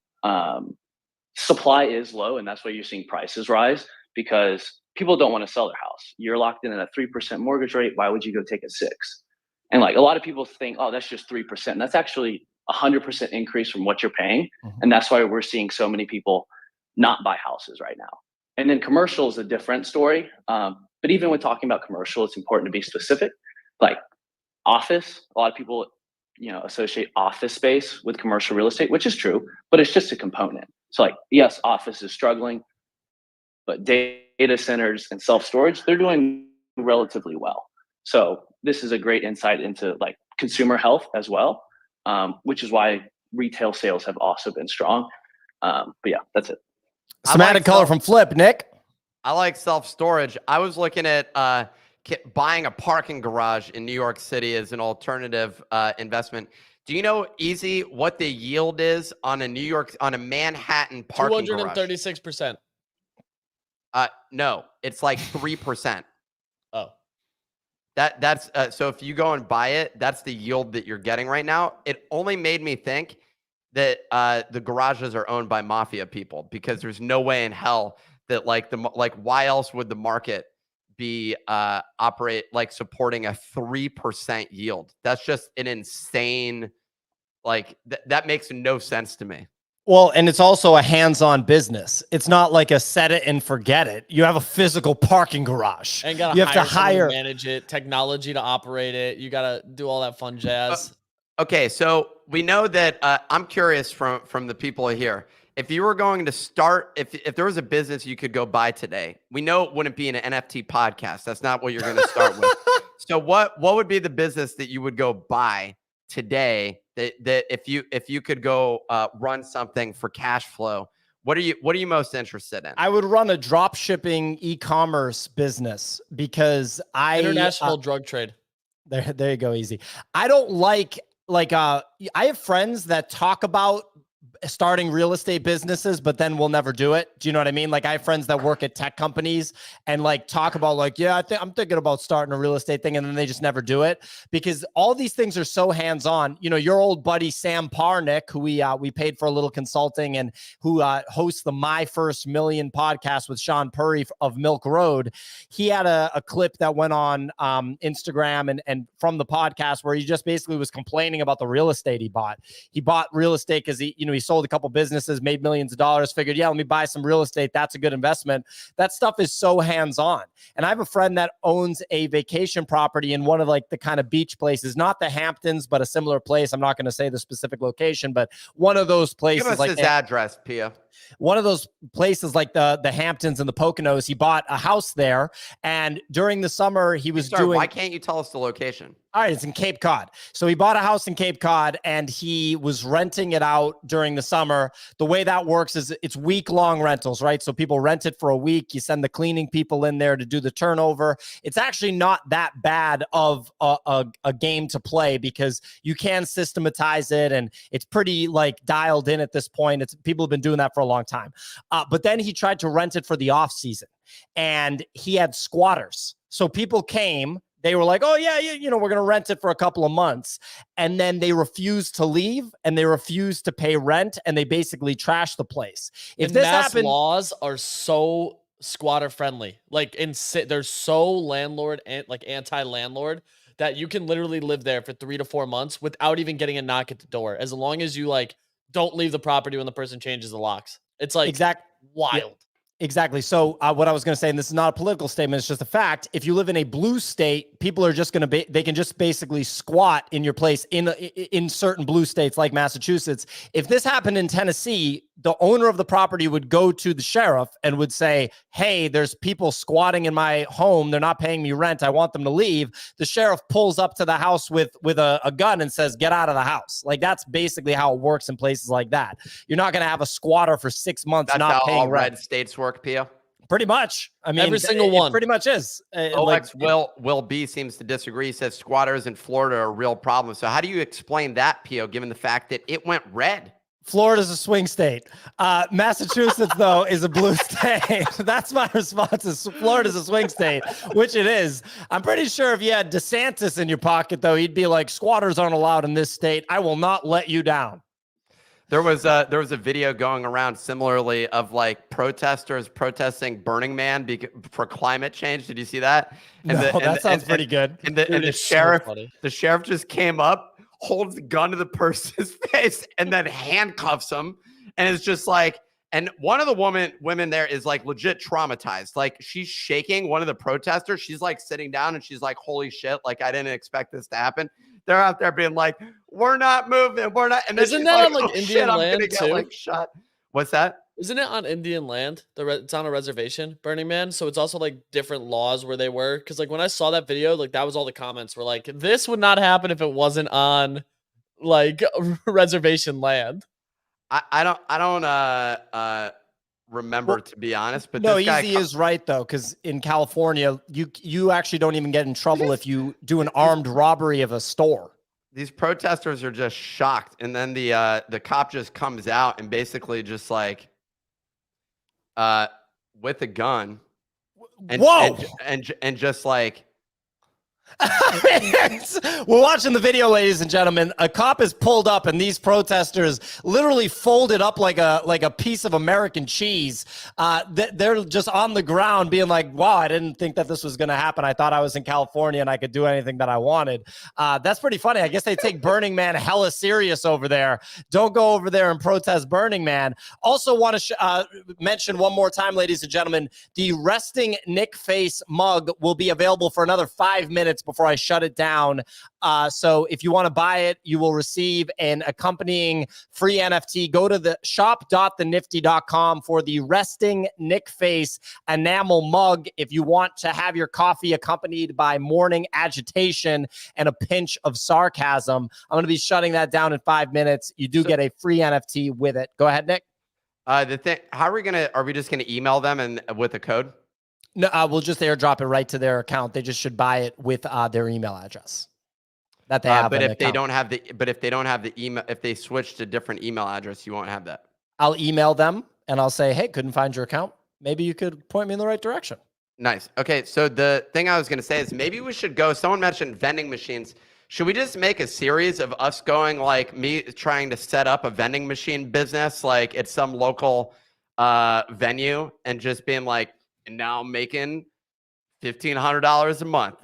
Supply is low, and that's why you're seeing prices rise, because people don't want to sell their house. You're locked in at a 3% mortgage rate. Why would you go take a 6? And like a lot of people think, oh, that's just 3%. That's actually 100% increase from what you're paying. And that's why we're seeing so many people not buy houses right now. And then commercial is a different story. But even when talking about commercial, it's important to be specific. Like office, a lot of people, associate office space with commercial real estate, which is true, but it's just a component. So like, yes, office is struggling, but data centers and self-storage, they're doing relatively well. So this is a great insight into like consumer health as well, which is why retail sales have also been strong. But yeah, that's it. Some added color from Flip, Nick. I like self-storage. I was looking at buying a parking garage in New York City as an alternative investment. Do you know, Easy, what the yield is on a Manhattan parking garage? 236%. No, it's like 3%. Oh. That's so if you go and buy it, that's the yield that you're getting right now. It only made me think that the garages are owned by mafia people, because there's no way in hell that why else would the market be supporting a 3% yield? That's just an insane, that makes no sense to me. Well, and it's also a hands-on business. It's not like a set it and forget it. You have a physical parking garage. And you have to hire to manage it, technology to operate it. You got to do all that fun jazz. Okay, so we know that I'm curious from the people here. If you were going to start, if there was a business you could go buy today, we know it wouldn't be an NFT podcast. That's not what you're going to start with. So what would be the business that you would go buy today that if you could go run something for cash flow? What are you most interested in? I would run a drop shipping e-commerce business, because international drug trade. There you go, Easy. I don't like I have friends that talk about starting real estate businesses, but then we'll never do it. Do you know what I mean? Like I have friends that work at tech companies and talk about yeah, I'm thinking about starting a real estate thing, and then they just never do it, because all these things are so hands-on. Your old buddy Sam Parnick, who we paid for a little consulting, and who hosts the My First Million podcast with Sean Purry of Milk Road. He had a clip that went on Instagram and from the podcast where he just basically was complaining about the real estate he bought. He bought real estate because he sold a couple businesses, made millions of dollars, figured, yeah, let me buy some real estate. That's a good investment. That stuff is so hands-on. And I have a friend that owns a vacation property in one of the kind of beach places, not the Hamptons, but a similar place. I'm not going to say the specific location, but one of those places. Give us his address, Pia. One of those places like the Hamptons and the Poconos. He bought a house there, and during the summer he was doing. Why can't you tell us the location? All right, it's in Cape Cod. So he bought a house in Cape Cod, and he was renting it out during the summer. The way that works is it's week-long rentals, right? So people rent it for a week. You send the cleaning people in there to do the turnover. It's actually not that bad of a game to play, because you can systematize it, and it's pretty dialed in at this point. People have been doing that for a long time. But then he tried to rent it for the off season, and he had squatters. So people came. They were like, oh, yeah, we're going to rent it for a couple of months. And then they refused to leave, and they refused to pay rent, and they basically trashed the place. If this happened, laws are so squatter friendly. They're so landlord and anti-landlord that you can literally live there for 3 to 4 months without even getting a knock at the door, as long as you don't leave the property when the person changes the locks. It's wild. Yeah. Exactly. So what I was going to say, and this is not a political statement, it's just a fact. If you live in a blue state, people are just going to they can just basically squat in your place in certain blue states like Massachusetts. If this happened in Tennessee, the owner of the property would go to the sheriff and would say, hey, there's people squatting in my home. They're not paying me rent. I want them to leave. The sheriff pulls up to the house with a gun and says, get out of the house. That's basically how it works in places like that. You're not going to have a squatter for 6 months. That's not how paying all rent. red states work, Pia. Pretty much. I mean, every single one. Pretty much is. Will B seems to disagree. He says squatters in Florida are a real problem. So how do you explain that, Pio, given the fact that it went red? Florida's a swing state. Massachusetts, though, is a blue state. That's my response. Is Florida's a swing state, which it is. I'm pretty sure if you had DeSantis in your pocket, though, he'd be like, squatters aren't allowed in this state. I will not let you down. There was a video going around similarly of like protesters protesting Burning Man for climate change. Did you see that? And That sounds pretty good. And the sheriff just came up, holds the gun to the person's face, and then handcuffs him. And it's just like, and one of the women there is like legit traumatized. Like she's shaking. One of the protesters, she's like sitting down and she's like, holy shit, like I didn't expect this to happen. They're out there being like, we're not moving, we're not. And then Isn't that on like oh, Indian shit, land I'm gonna too? get like shot. What's that? Isn't it on Indian land? It's on a reservation, Burning Man. So it's also like different laws where they were. Because like when I saw that video, like that was all the comments were like, this would not happen if it wasn't on like reservation land. I don't remember, to be honest, but No, this guy Easy is right though, because in California, you actually don't even get in trouble if you do an armed robbery of a store. These protesters are just shocked, and then the cop just comes out and basically just like with a gun and just like We're watching the video, ladies and gentlemen. A cop is pulled up, and these protesters literally folded up like a piece of American cheese. They're just on the ground, being like, "Wow, I didn't think that this was going to happen. I thought I was in California and I could do anything that I wanted." That's pretty funny. I guess they take Burning Man hella serious over there. Don't go over there and protest Burning Man. Also, want to mention one more time, ladies and gentlemen, the resting Nick face mug will be available for another 5 minutes before I shut it down. So if you want to buy it, you will receive an accompanying free NFT. Go to the shop.thenifty.com for the resting Nick face enamel mug if you want to have your coffee accompanied by morning agitation and a pinch of sarcasm. I'm going to be shutting that down in 5 minutes. You do get a free NFT with it. Go ahead, Nick. How are we just gonna email them and with a code? No, we'll just airdrop it right to their account. They just should buy it with their email address that they have. But if they don't have the email, if they switch to different email address, you won't have that. I'll email them and I'll say, "Hey, couldn't find your account. Maybe you could point me in the right direction." Nice. Okay, so the thing I was gonna say is maybe we should go. Someone mentioned vending machines. Should we just make a series of us going, like me trying to set up a vending machine business, like at some local venue, and just being like, and now I'm making $1,500 a month.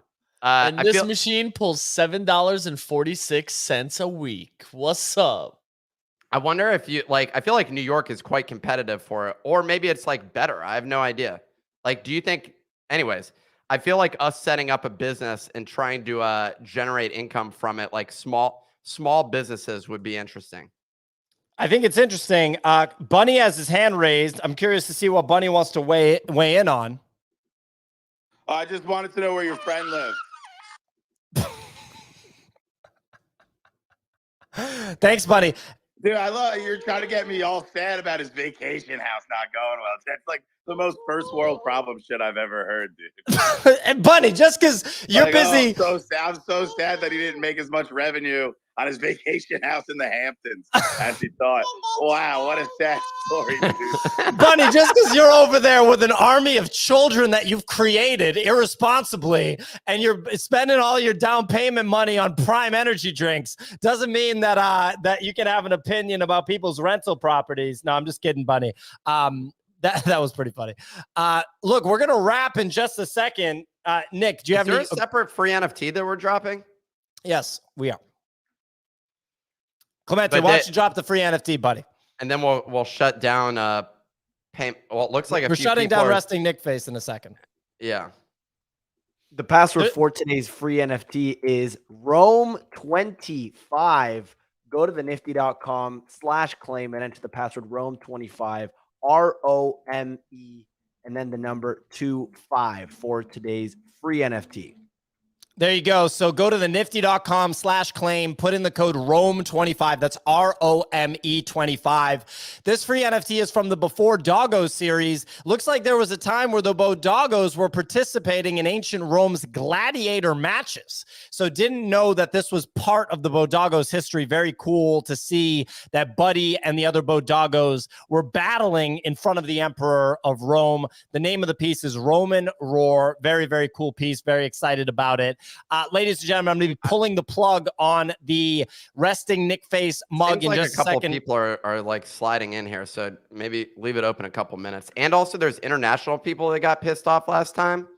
And this machine pulls $7.46 a week. What's up? I wonder if you like. I feel like New York is quite competitive for it, or maybe it's like better. I have no idea. Like, do you think? Anyways, I feel like us setting up a business and trying to generate income from it, like small businesses, would be interesting. I think it's interesting. Bunny has his hand raised. I'm curious to see what Bunny wants to weigh in on. I just wanted to know where your friend lives. Thanks, Bunny. Dude, I love you're trying to get me all sad about his vacation house not going well. That's like the most first world problem shit I've ever heard, dude. And Bunny, just because you're like, busy. Oh, I'm so sad that he didn't make as much revenue on his vacation house in the Hamptons as he thought. Wow, what a sad story, dude. Bunny, just because you're over there with an army of children that you've created irresponsibly and you're spending all your down payment money on Prime energy drinks doesn't mean that you can have an opinion about people's rental properties. No, I'm just kidding, Bunny. That was pretty funny. Look, we're going to wrap in just a second. Nick, do you have a separate free NFT that we're dropping? Yes, we are. Clemente, why don't you drop the free NFT, buddy? And then we'll shut down well, it looks like we're shutting down resting Nick face in a second. Yeah. The password for today's free NFT is Rome25. Go to thenifty.com/claim and enter the password Rome25, ROME, and then the number 25 for today's free NFT. There you go. So go to the nifty.com/claim, put in the code ROME25. That's ROME25. This free NFT is from the Before Doggos series. Looks like there was a time where the Bodoggos were participating in ancient Rome's gladiator matches. So didn't know that this was part of the Bodoggos history. Very cool to see that Buddy and the other Bodoggos were battling in front of the Emperor of Rome. The name of the piece is Roman Roar. Very, very cool piece. Very excited about it. Ladies and gentlemen, I'm going to be pulling the plug on the resting Nick Face mug in just a couple second. People are like sliding in here, so maybe leave it open a couple minutes. And also, there's international people that got pissed off last time.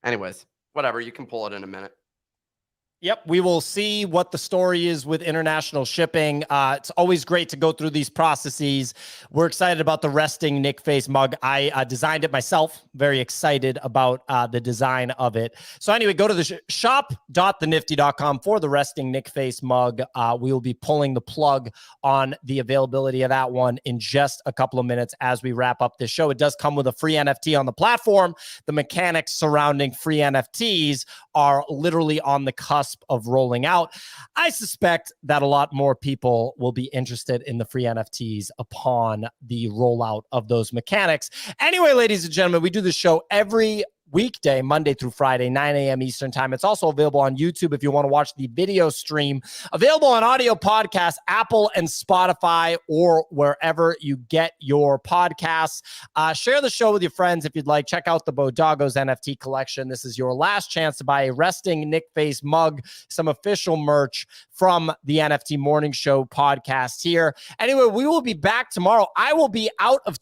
Anyways, whatever. You can pull it in a minute. Yep, we will see what the story is with international shipping. It's always great to go through these processes. We're excited about the resting Nick Face mug. I designed it myself. Very excited about the design of it. So anyway, go to the shop.thenifty.com for the resting Nick Face mug. We will be pulling the plug on the availability of that one in just a couple of minutes as we wrap up this show. It does come with a free NFT on the platform. The mechanics surrounding free NFTs are literally on the cusp of rolling out. I suspect that a lot more people will be interested in the free NFTs upon the rollout of those mechanics. Anyway, ladies and gentlemen, we do this show every weekday, Monday through Friday, 9 a.m. Eastern time. It's also available on YouTube if you want to watch the video stream. Available on audio podcasts, Apple and Spotify, or wherever you get your podcasts. Share the show with your friends if you'd like. Check out the Bodoggos NFT collection. This is your last chance to buy a resting Nick Face mug, some official merch from the NFT Morning Show podcast here. Anyway, we will be back tomorrow. I will be out of